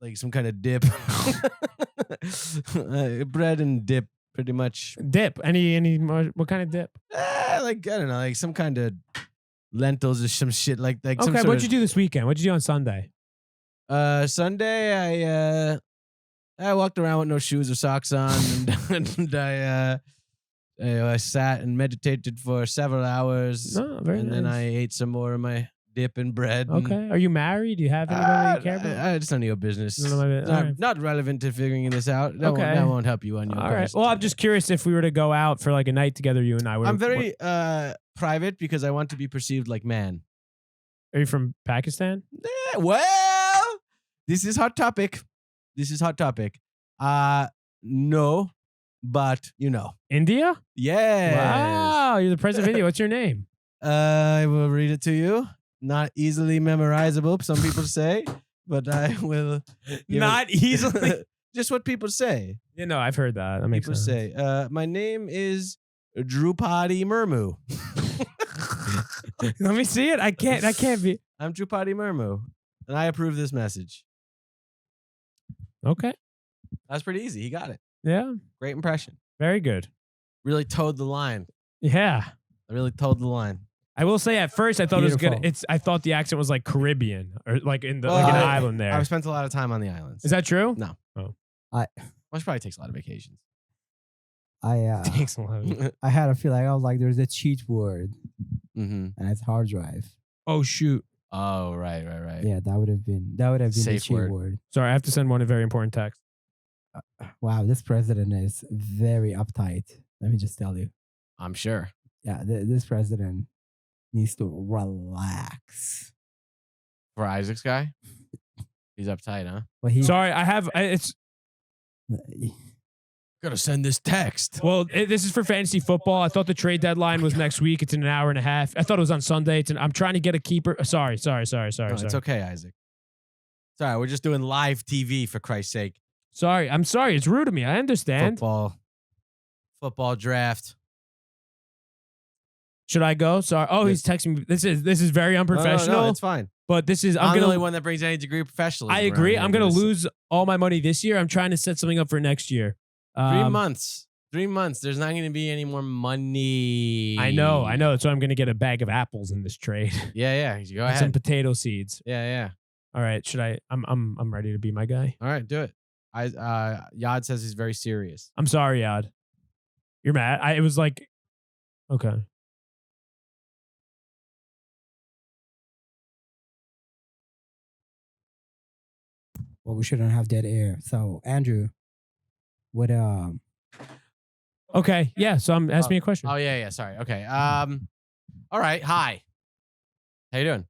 like some kind of dip. Bread and dip, pretty much. Dip. What kind of dip? Like I don't know, like some kind of lentils or some shit like some Okay, sort what'd you do this weekend? What'd you do on Sunday? Sunday, I walked around with no shoes or socks on, and I sat and meditated for several hours. No, very and nice. then I ate some more of my dip and bread. and- Okay. Are you married? Do you have anybody you care about? It's none of your business. None of my It's all right. not relevant to figuring this out. That, Okay. that won't help you on your All right. quest. Well, I'm just curious if we were to go out for like a night together, you and I. I'm very private because I want to be perceived like man. Are you from Pakistan? Well, this is hot topic. No, but India? Yes. Wow, you're the president of India. What's your name? I will read it to you. Not easily memorizable, some people say, but I will. give Not it- easily. Just what people say. I've heard that. That makes People sense. say. My name is Drupadi Murmu. Let me see it. I can't be. I'm Drupadi Murmu, and I approve this message. Okay. That's pretty easy. He got it. Yeah. Great impression. Very good. Really towed the line. Yeah. I really towed the line. I will say at first I thought it was Beautiful. good. I thought the accent was like Caribbean or like in the like an island there. I've spent a lot of time on the islands. Is that true? No. Oh. Which probably takes a lot of vacations. Thanks a lot. I had a feeling. I was like, there's a cheat word, Mm-hmm. and it's hard drive. Oh shoot. Oh, right. Yeah, that would have been the Safe cheat word. word. Sorry, I have to send one a very important text. Wow, this president is very uptight. Let me just tell you. I'm sure. Yeah, this president needs to relax. For Isaac's guy, he's uptight, huh? But he, Sorry, it's Gotta send this text. well. This is for fantasy football. I thought the trade deadline was next week. It's in an hour and a half. I thought it was on Sunday. I'm trying to get a keeper. Sorry. No, it's okay, Isaac. Sorry, we're just doing live TV for Christ's sake. Sorry. I'm sorry. It's rude of me. I understand. Football draft. Should I go? Sorry. Oh, he's texting me. This is very unprofessional. No, it's fine. But this is I'm the gonna. only one that brings any degree of professionalism. I agree. around I'm here. gonna This- lose all my money this year. I'm trying to set something up for next year. 3 months. 3 months. There's not gonna be any more money. I know. That's why I'm gonna get a bag of apples in this trade. Yeah. Go And some ahead. potato seeds. Yeah. All right. Should I? I'm ready to be my guy. All right, do it. Yad says he's very serious. I'm sorry, Yad. You're mad. It was like, okay. Well, we shouldn't have dead air. So, Andrew, what Okay, yeah. So I'm asking me a question. Oh yeah. Sorry. Okay. All right. Hi. How you doing?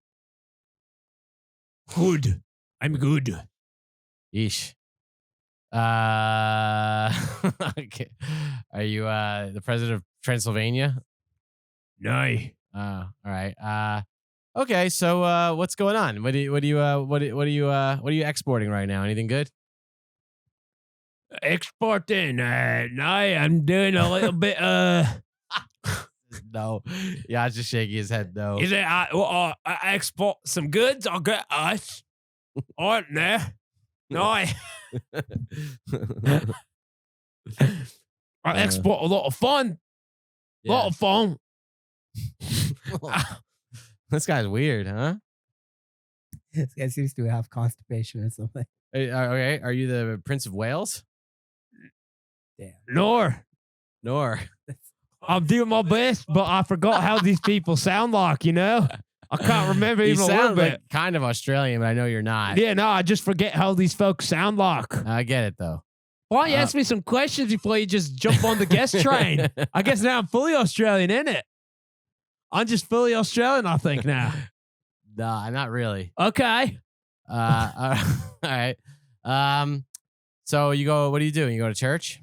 Good. I'm good. Yeesh. Okay. Are you the president of Transylvania? No. All right. Okay. So what's going on? What are you exporting right now? Anything good? Exporting. No, I'm doing a little bit. No. Yeah, just shaking his head. No. Is it? I export some goods. I'll get us. Aren't there? No, I export a lot of fun. A lot of fun. This guy's weird, huh? this guy seems to have constipation or something. Okay. Are you the Prince of Wales? Damn. Nor. I'm doing my best, but I forgot how these people sound like, you know? I can't remember You even a little sound bit. like kind of Australian, but I know you're not. Yeah, no, I just forget how these folks sound like. I get it though. Why don't you ask me some questions before you just jump on the guest train? I guess now I'm fully Australian, innit? I'm just fully Australian, I think, now. Nah, not really. Okay. All right. So you go. What do? You go to church?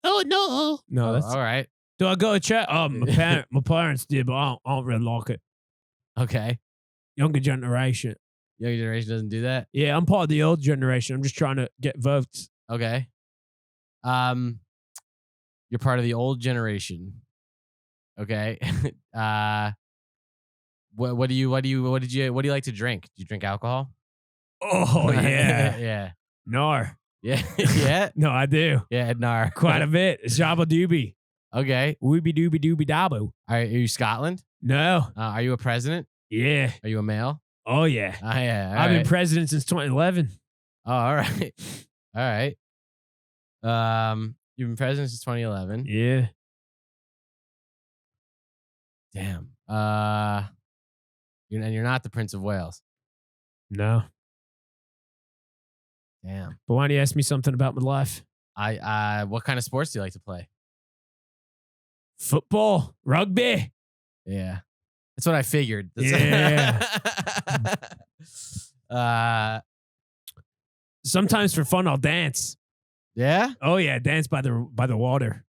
Oh, no. No, that's... all right. Do I go to church? My parents did, but I don't really like it. Okay. Younger generation. Younger generation doesn't do that. Yeah, I'm part of the old generation. I'm just trying to get votes. Okay. You're part of the old generation. Okay. What do you like to drink? Do you drink alcohol? Oh, yeah. Yeah. Nar. Yeah. Yeah. No, I do. Yeah. Nar. Quite a bit. Jabba doobie. Okay. Wooby dooby dooby dabu. Are you Scotland? No. Are you a president? Yeah. Are you a male? Oh, yeah. Yeah. I've been president since 2011. Oh, all right. All right. You've been president since 2011. Yeah. Damn. You're not the Prince of Wales. No. Damn. But why don't you ask me something about my life? What kind of sports do you like to play? Football, rugby. Yeah. That's what I figured. Yeah. Sometimes for fun, I'll dance. Yeah? Oh yeah, dance by the water.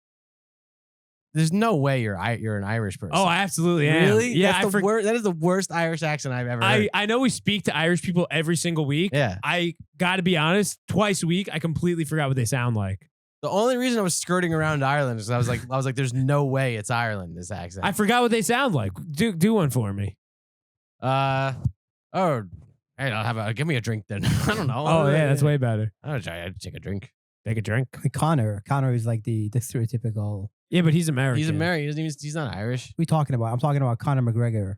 There's no way you're an Irish person. Oh, I absolutely am. Really? Yeah, That is the worst Irish accent I've ever heard. I know we speak to Irish people every single week. Yeah. I got to be honest, twice a week, I completely forgot what they sound like. The only reason I was skirting around Ireland is I was like, there's no way it's Ireland, this accent. I forgot what they sound like. Do one for me. Hey, give me a drink then. I don't know. Oh yeah, that's way better. I'll try to take a drink. Take a drink. Connor is like the stereotypical. Yeah, but he's American. He's American. He's not Irish. What are you talking about? I'm talking about Conor McGregor.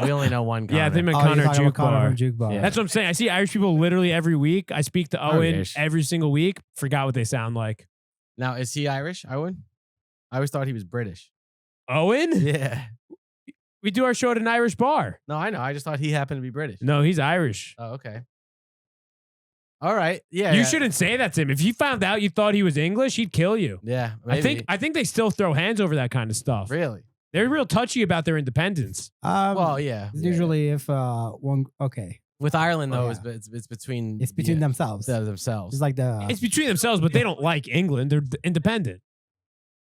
We only know one Connor. Yeah, I think you're Connor talking about Conor Juke from Juke Bar. Yeah. That's what I'm saying. I see Irish people literally every week. I speak to Owen Irish. every single week. Forgot what they sound like. Now, is he Irish, Owen? I always thought he was British. Owen? Yeah. We do our show at an Irish bar. No, I know. I just thought he happened to be British. No, he's Irish. Oh, okay. All right. Yeah. You shouldn't say that to him. If you found out you thought he was English, he'd kill you. Yeah. Maybe. I think they still throw hands over that kind of stuff. Really? They're real touchy about their independence. Well, yeah. Usually, if one With Ireland though, Oh, yeah. it's between themselves. themselves. It's like the It's between themselves, but they don't like England. They're independent.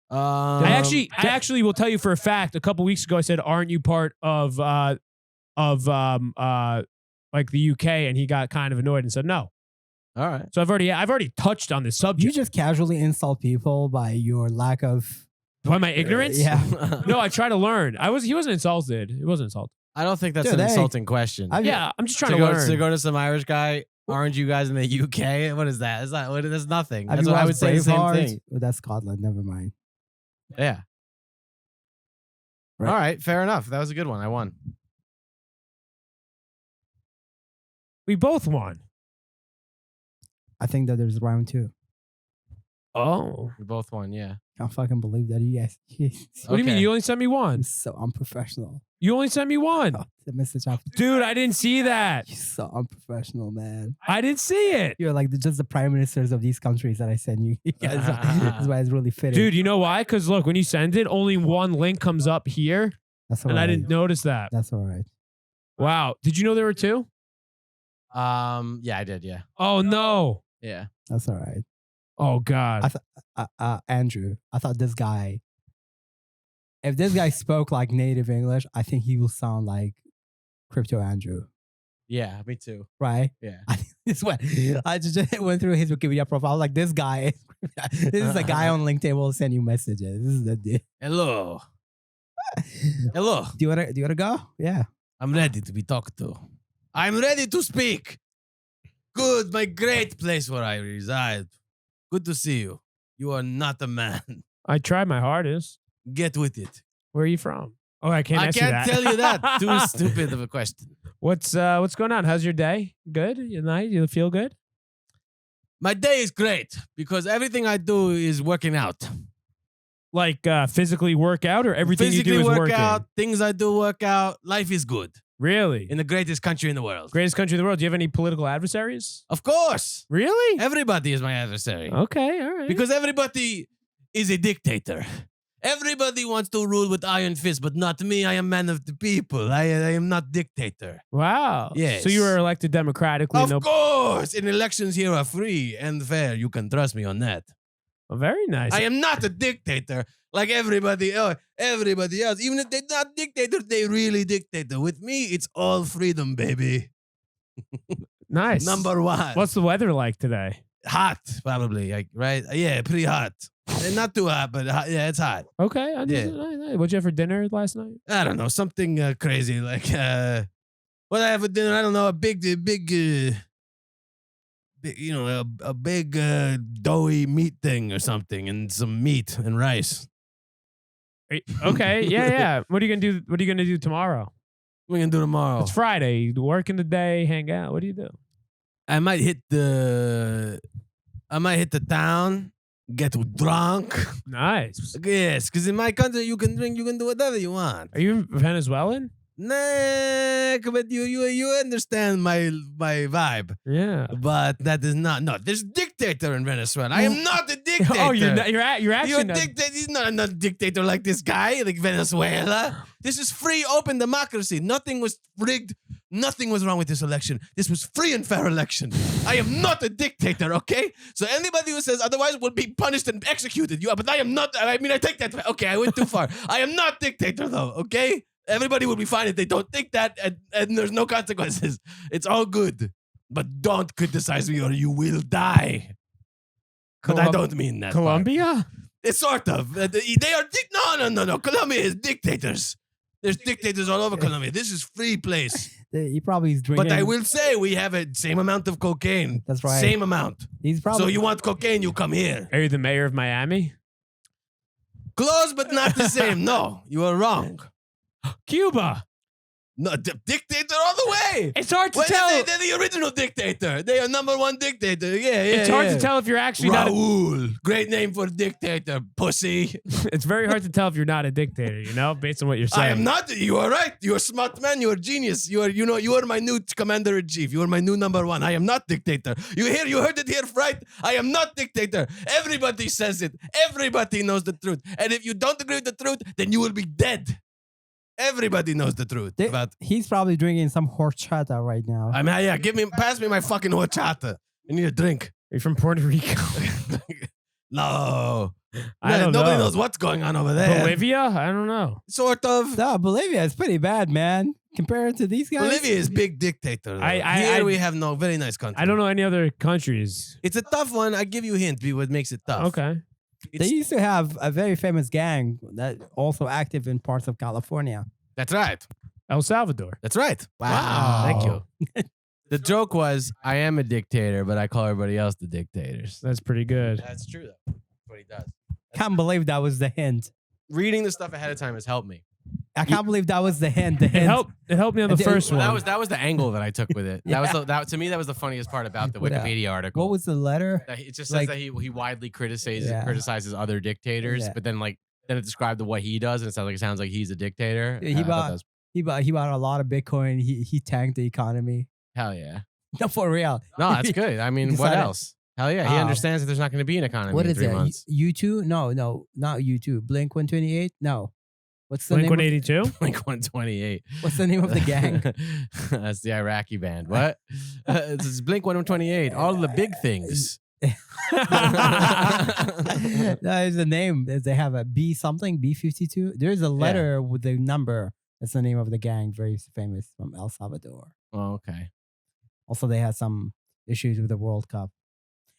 I actually will tell you for a fact. A couple weeks ago, I said, "Aren't you part of like the UK?" And he got kind of annoyed and said, "No." All right. So I've already touched on this subject. you just casually insult people by your lack of By my ignorance? yeah. No, I try to learn. He wasn't insulted. He wasn't insulted. I don't think that's Dude, an insulting question. Yeah, I'm just trying to go learn. to go to some Irish guy. Aren't you guys in the UK? What is that? That's nothing. Have That's you what I would watched say. The same Braveheart? thing. Well, that's Scotland. Never mind. Yeah. Right. All right. Fair enough. That was a good one. I won. We both won. I think that there's round 2. Oh. We both won. Yeah. can't fucking believe that you guys. What do you mean? Okay. You only sent me one. You're so unprofessional. You only sent me one. Oh, the message after. Dude, I didn't see that. You're so unprofessional, man. I didn't see it. You're like just the prime ministers of these countries that I send you. That's why it's really fitting. Dude, you know why? Because look, when you send it, only one link comes up here, that's all and right. I didn't notice that. That's all right. Wow. Did you know there were two? Yeah, I did. Yeah. Oh, no. Yeah. That's all right. Oh, God. Andrew, I thought this guy, if this guy spoke like native English, I think he will sound like Crypto Andrew, Yeah, me too. right? Yeah. I think this one, I just went through his Wikipedia profile. Like this guy, this is a guy on LinkedIn will send you messages. This is the dude. Hello. Hello. Do you wanna go? Yeah. I'm ready to be talked to. I'm ready to speak. Good, my great place where I reside. Good to see you. You are not a man. I tried my hardest. Get with it. Where are you from? Oh, I can't I ask can't you that. tell you that. Too stupid of a question. What's going on? How's your day? Good? Your night? You feel good? My day is great because everything I do is working out. Like physically work out or everything Physically you do is work working? out. Things I do work out. Life is good Really? in the greatest country in the world. Greatest country in the world. Do you have any political adversaries? Of course. Really? Everybody is my adversary. Okay, all right. Because everybody is a dictator. Everybody wants to rule with iron fist, but not me. I am man of the people. I am not dictator. Wow. Yes. So you were elected democratically. Of course. And elections here are free and fair. You can trust me on that. Oh, very nice. I am not a dictator like everybody else. Even if they're not dictators, they really dictator. With me, it's all freedom, baby. Nice. Number one. What's the weather like today? Hot, probably. Like, right? Yeah, pretty hot. Not too hot, but hot. Yeah, it's hot. Okay. Yeah. What'd you have for dinner last night? I don't know, something crazy like what I have for dinner. I don't know, a big you know, a big doughy meat thing or something, and some meat and rice. Okay. Yeah. What are you gonna do? What are you gonna do tomorrow? We're gonna do tomorrow. It's Friday. You work in the day, hang out. What do you do? I might hit the town, get drunk. Nice. Yes, because in my country you can drink, you can do whatever you want. Are you Venezuelan? Nah, but you understand my vibe. Yeah. But that is not. No, there's dictator in Venezuela. I am not a dictator. Oh, you're actually You're a not. dictator. He's not a dictator like this guy, like Venezuela. This is free, open democracy. Nothing was rigged. Nothing was wrong with this election. This was free and fair election. I am not a dictator, okay? So anybody who says otherwise will be punished and executed. But I am not. I mean, I take that. Okay, I went too far. I am not dictator, though, okay? Everybody will be fine if they don't think that, and there's no consequences. It's all good. But don't criticize me or you will die. But I don't mean that. Colombia? Part. It's sort of. They are. No. Colombia is dictators. There's dictators all over Colombia. This is free place. He probably is drinking. But I will say we have a same amount of cocaine. That's right. Same amount. He's probably. So you want cocaine, you come here. Are you the mayor of Miami? Close, but not the same. No, you are wrong. Cuba. No, dictator all the way. It's hard to tell. They're the original dictator. They are number one dictator. Yeah. It's hard to tell if you're actually Raul. Great name for dictator, pussy. It's very hard to tell if you're not a dictator, based on what you're saying. I am not. You are right. You are smart man. You are genius. You are my new commander in chief. You are my new number one. I am not dictator. You heard it here, right? I am not dictator. Everybody says it. Everybody knows the truth. And if you don't agree with the truth, then you will be dead. Everybody knows the truth about. He's probably drinking some horchata right now. I mean, yeah, pass me my fucking horchata. I need a drink. Are you from Puerto Rico? No. I don't Nobody know. knows what's going on over there. Bolivia? I don't know. Sort of. No, Bolivia is pretty bad, man. Compared to these guys. Bolivia is big dictator. Here we have no very nice country. I don't know any other countries. It's a tough one. I give you a hint. What makes it tough? Okay. They used to have a very famous gang that also active in parts of California. That's right. El Salvador. That's right. Wow. Thank you. The joke was, I am a dictator, but I call everybody else the dictators. That's pretty good. That's true, though. That's what he does. Can't believe that was the hint. Reading the stuff ahead of time has helped me. I can't believe that was the hint. The It hint. helped me on the And first Well, one. that was the angle that I took with it. Yeah. To me that was the funniest part about the What, Wikipedia article. What was the letter? That it just says like- that he widely criticizes Yeah. criticizes other dictators, Yeah. but then it described what he does, and it sounds like he's a dictator. He I thought bought- that was- He bought a lot of Bitcoin. He tanked the economy. hell yeah. No, for real. No, that's good. I mean, what decided- else? Hell yeah. He understands that there's not going to be an economy What in is 3 it? months. U2? No, not U2. Blink 128? No. What's the Blink name? 182. Blink 128. What's the name of the gang? That's the Iraqi band. What? It's Blink 128. All of the big things. No, there's a name. They have a B something, B52. There's a letter with the number. That's the name of the gang. Very famous from El Salvador. Oh, okay. Also, they had some issues with the World Cup.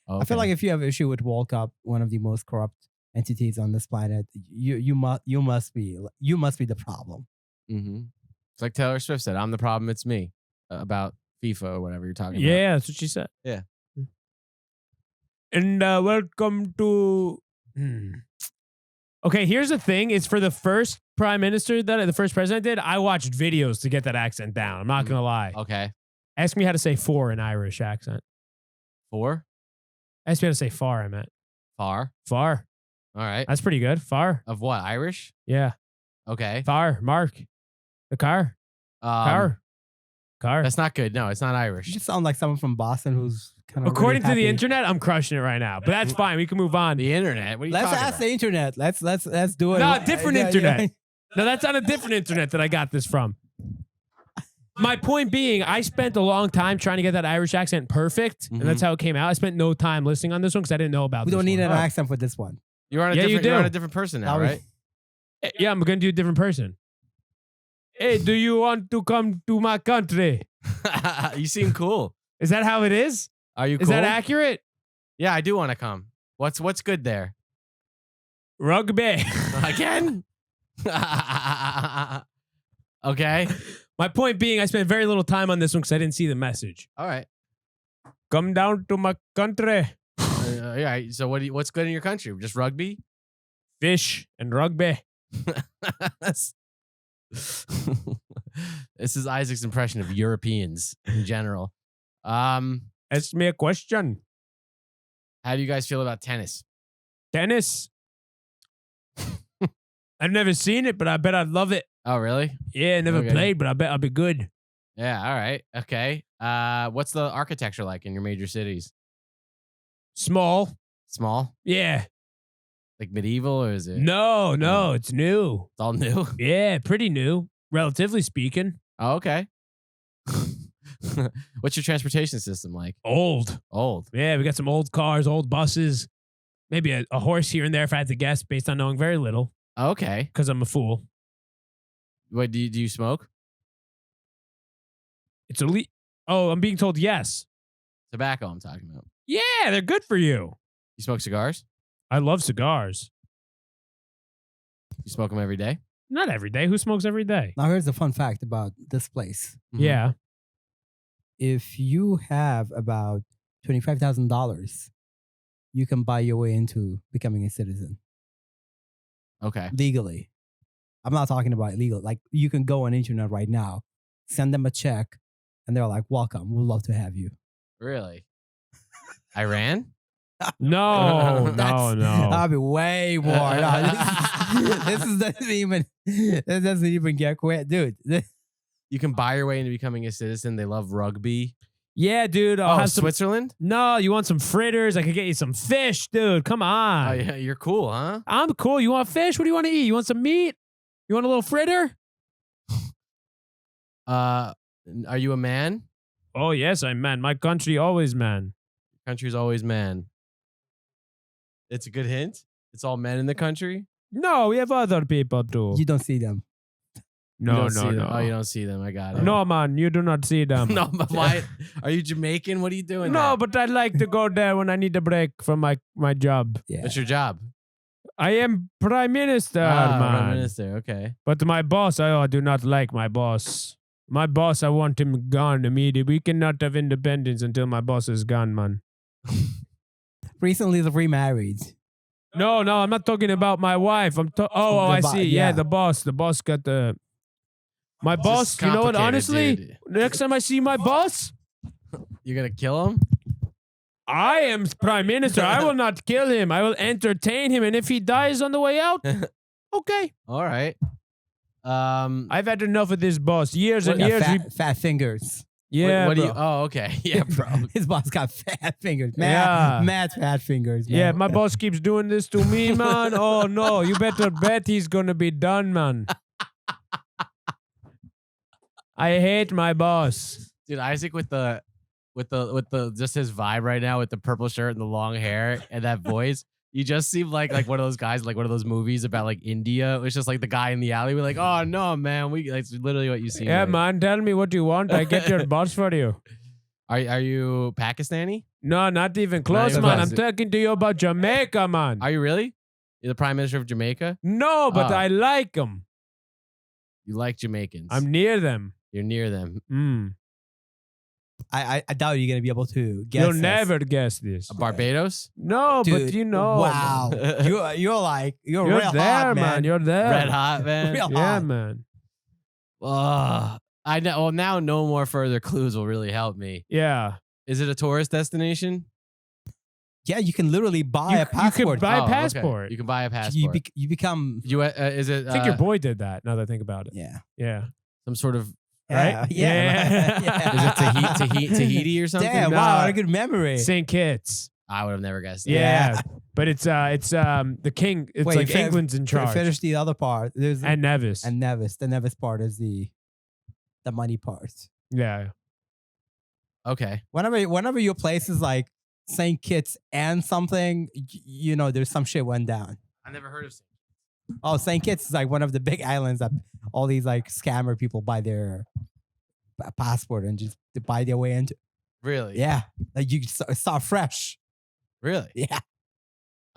Oh, I feel okay. like if you have issue with World Cup, one of the most corrupt entities on this planet, you must be the problem. Mhm. It's like Taylor Swift said, "I'm the problem. It's me." About FIFA or whatever you're talking about. Yeah, that's what she said. Yeah. And welcome to. Okay, here's the thing. It's for the first prime minister the first president did. I watched videos to get that accent down. I'm not gonna lie. Okay. Ask me how to say "for" in Irish accent. 4. Ask me how to say "far." I meant Far. far. All right. That's pretty good. Far. Of what? Irish? Yeah. Okay. Far. Mark. The car. Car. That's not good. No, it's not You Irish. just sound like someone from Boston who's kind of According to the internet, I'm crushing it right now. But that's fine. We can move on. The internet. What are you Let's talking ask about? the internet. Let's do it. No, different Yeah, internet. yeah. No, that's on a different internet that I got this from. My point being, I spent a long time trying to get that Irish accent perfect, and that's how it came out. I spent no time listening on this one because I didn't know about We this don't need one. an accent for this one. You're on a Yeah, you different. You're on do. a different person now, That was- right? Yeah, I'm going to do a different person. Hey, do you want to come to my country? You seem cool. Is that how it is? Are you cool? Is that accurate? Yeah, I do want to come. What's good there? Rugby. Again? Okay. My point being, I spent very little time on this one because I didn't see the message. All right. Come down to my country. Yeah. So what's good in your country? Just rugby? Fish and rugby. That's- This is Isaac's impression of Europeans in general. Ask me a question. How do you guys feel about tennis? Tennis. I've never seen it, but I bet I'd love it. Oh, really? Yeah, never Okay. played, but I bet I'll be good. Yeah. All right. Okay. What's the architecture like in your major cities? Small. Small? Yeah. Like medieval, or is it? No, it's new. It's all new. Yeah, pretty new, relatively speaking. Oh, okay. What's your transportation system like? Old. Old. Yeah, we got some old cars, old buses, maybe a horse here and there if I had to guess based on knowing very little Okay. because I'm a fool. What do you smoke? It's elite. Oh, I'm being told yes. Tobacco, I'm talking about. Yeah, they're good for you. You smoke cigars? I love cigars. You smoke them every day? Not every day. Who smokes every day? Now here's the fun fact about this place. Mhm. Yeah. If you have about $25,000, you can buy your way into becoming a citizen Okay. legally. I'm not talking about illegal. Like you can go on internet right now, send them a check, and they're like, "Welcome. We'd love to have you." Really? Iran? No, no, That's- no. That'd be way more. No, this doesn't even get quit, dude. You can buy your way into becoming a citizen. They love rugby. Yeah, dude. I'll Oh, have some. Switzerland? No, you want some fritters? I could get you some fish, dude. Come on. Oh, yeah. You're cool, huh? I'm cool. You want fish? What do you want to eat? You want some meat? You want a little fritter? Are you a man? Oh, yes, I'm man. My country always man. Country's always man. It's a good hint. It's all men in the country. No, we have other people too. You don't see them. You No, don't see them. no. Oh, you don't see them. I got it. No, man, you do not see them. No, but why? Are you Jamaican? What are you doing? No, there? but I like to go there when I need a break from my job. Yeah. What's your job? I am prime minister, Prime man. Minister. Okay. But my boss, I do not like my boss. My boss, I want him gone immediately. We cannot have independence until my boss is gone, man. Recently, the remarried. No, I'm not talking about my wife. I see. The Yeah, yeah. the boss got the My This boss, is you know what? complicated, Honestly, dude. next time I see my boss, You're gonna kill him? I am prime minister. I will not kill him. I will entertain him, and if he dies on the way out, okay. All right. I've had enough of this boss. Years and Yeah, years. fat fingers. Yeah, what do bro. you? Oh, okay. Yeah, bro. His boss got fat fingers. Yeah. Mad fat fingers. Man. Yeah, my boss keeps doing this to me, man. Oh no, you better bet he's gonna be done, man. I hate my boss. Dude, Isaac with the just his vibe right now with the purple shirt and the long hair and that voice. You just seem like one of those guys, like one of those movies about like India. It's just like the guy in the alley. We're like, oh no, man, we like it's literally what you see. Yeah, like. man, tell me what you want. I get your boss for you. Are you Pakistani? No, not even close, even man. close. I'm talking to you about Jamaica, man. Are you really? You're the prime minister of Jamaica? No, but Oh. I like them. You like Jamaicans? I'm near them. You're near them. Mm. I doubt you're gonna be able to guess. You'll this. never guess this. Barbados? No, Dude, but you know. Wow, you're like you're You're real there, hot, man. You're there. Red hot, man. Real Yeah, hot. man. I know. Well, now no more further clues will really help me. Yeah. Is it a tourist destination? Yeah, you can literally buy a You passport. could buy a Oh, okay. passport. You can buy a passport. You become Is it I think your boy did that. Now that I think about it. yeah. Yeah. some sort of? Right? Yeah. Yeah. Is it Tahiti or something? Damn! Nah. Wow, what a good memory. St. Kitts. I would have never guessed. That. Yeah. But it's the king. It's Wait, like fin- England's in charge. Finish the other part. There's And Nevis. and Nevis. The Nevis part is the money part. Yeah. Okay. Whenever your place is like St. Kitts and something, you know, there's some shit went down. I never heard of. Oh, St. Kitts is like one of the big islands that all these like scammer people buy their passport and just buy their way into. Really? Yeah, like you start fresh. Really? Yeah,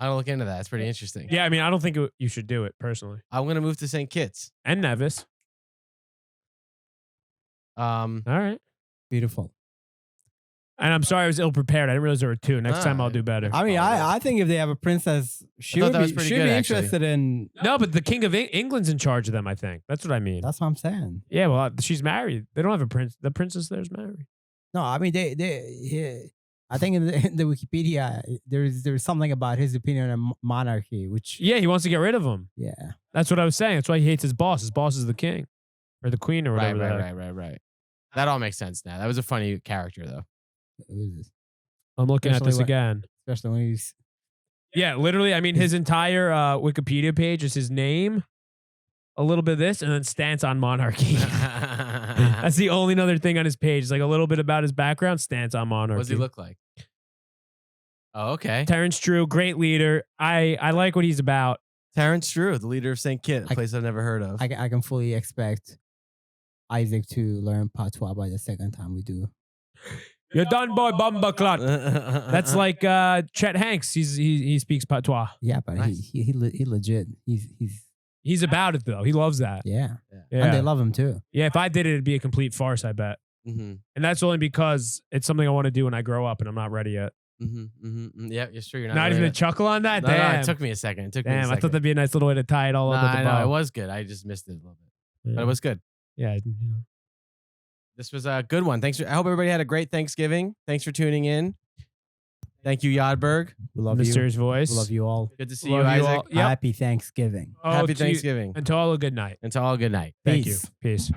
I'll look into that. It's pretty interesting. Yeah. I mean, I don't think you should do it personally. I'm gonna move to St. Kitts. And Nevis. All right. beautiful. And I'm sorry I was ill prepared. I didn't realize there were two. Next time I'll do better. I mean, I think if they have a princess, she thought would that was be, pretty she'd good, be actually. interested in. No, but the king of England's in charge of them, I think. That's what I mean. That's what I'm saying. Yeah, well, she's married. They don't have a prince. The princess there's married. No, I mean they I think in the Wikipedia there's something about his opinion on monarchy, which Yeah, he wants to get rid of him. yeah. That's what I was saying. That's why he hates his boss. His boss is the king or the queen or Right, whatever. the heck. right. That all makes sense now. That was a funny character though. It was- I'm looking at this Especially again. especially when he's Yeah, literally. I mean, his entire Wikipedia page is his name, a little bit of this, and then stance on monarchy. That's the only other thing on his page. It's like a little bit about his background, stance on monarchy. What does he look like? Oh, okay. Terrence Drew, great leader. I like what he's about. Terrence Drew, the leader of St. Kitts, a place I've never heard of. I can fully expect Isaac to learn patois by the second time we do. You're done, boy, bumbaclot. That's like Chet Hanks. He speaks patois. Yeah, but Nice. he legit. He's about it though. He loves that. Yeah. Yeah. And they love him too. Yeah, if I did it, it'd be a complete farce, I bet. Mhm, And that's only because it's something I want to do when I grow up and I'm not ready yet. Yeah, you're sure you're Not even a chuckle on that? No, Damn. it took me a second. It took me a Damn, second. I thought that'd be a nice little way to tie it all No, up with I the know, bow. it was good. I just missed it a little bit, but Yeah. it was good. Yeah. This was a good one. Thanks. I hope everybody had a great Thanksgiving. Thanks for tuning in. Thank you, Yodberg. We love Mysterious you. voice. We love you all. Good to see Love you, you Isaac. all. Yep. Happy Thanksgiving. Oh, Happy to you- Thanksgiving. And to all a good night. And to all, good night. Thank Peace. you. Peace.